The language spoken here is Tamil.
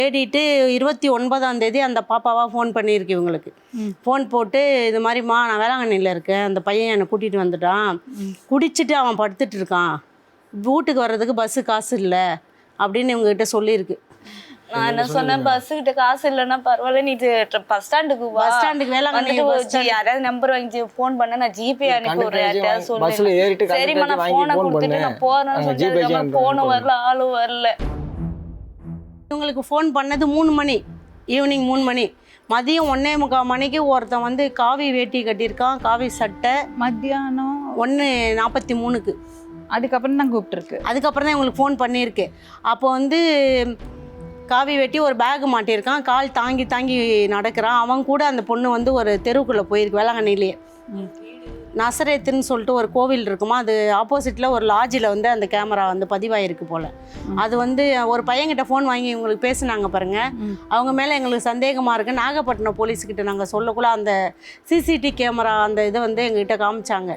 தேடிட்டு 29ஆம் தேதி அந்த பாப்பாவாக ஃபோன் பண்ணியிருக்கு இவங்களுக்கு. ஃபோன் போட்டு இது மாதிரிம்மா நான் வேளாங்கண்ணியில் இருக்கேன், அந்த பையன் என்னை கூட்டிகிட்டு வந்துட்டான், குடிச்சிட்டு அவன் படுத்துட்டு இருக்கான், வீட்டுக்கு வர்றதுக்கு பஸ்ஸு காசு இல்லை அப்படின்னு இவங்ககிட்ட சொல்லியிருக்கு. நான் என்ன சொன்னேன், பஸ்ஸுக்கிட்ட காசு இல்லைன்னா பரவாயில்ல, நீ பஸ் ஸ்டாண்டுக்கு வா, பஸ் ஸ்டாண்டுக்கு வேளாங்கண்ணி யாராவது நம்பர் வாங்கி ஃபோன் பண்ண நான் ஜிபே அனுப்பி ஒரு யார்ட்டையாவது சொல்லுவேன். சரிம்மா நான் ஃபோனை கொடுத்துட்டு நான் போறேன்னு சொல்லிட்டு ஃபோனும் வரல ஆளும் வரல. இவங்களுக்கு ஃபோன் பண்ணது 3 மணி, ஈவினிங் 3 மணி. மதியம் 1:45 மணிக்கு ஒருத்தன் வந்து காவி வேட்டி கட்டியிருக்கான், காவி சட்டை, மத்தியானம் 1:43க்கு. அதுக்கப்புறம் தான் கூப்பிட்டுருக்கு. அதுக்கப்புறம் தான் இவங்களுக்கு ஃபோன் பண்ணியிருக்கு. அப்போ வந்து காவி வெட்டி ஒரு பேக் மாட்டியிருக்கான், கால் தாங்கி தாங்கி நடக்கிறான். அவன் கூட அந்த பொண்ணு வந்து ஒரு தெருவுக்குள்ளே போயிருக்கு வேளாங்கண்ணிலேயே. நசரேத்துன்னு சொல்லிட்டு ஒரு கோவில் இருக்குமா, அது ஆப்போசிட்டில் ஒரு லாட்ஜில் வந்து அந்த கேமரா வந்து பதிவாயிருக்கு போல். அது வந்து ஒரு பையன்கிட்ட ஃபோன் வாங்கி இவங்களுக்கு பேசுனாங்க பாருங்கள், அவங்க மேலே எங்களுக்கு சந்தேகமாக இருக்குது. நாகப்பட்டினம் போலீஸ்கிட்ட நாங்கள் சொல்லக்குள்ள அந்த சிசிடிவி கேமரா அந்த இதை வந்து எங்ககிட்ட காமிச்சாங்க.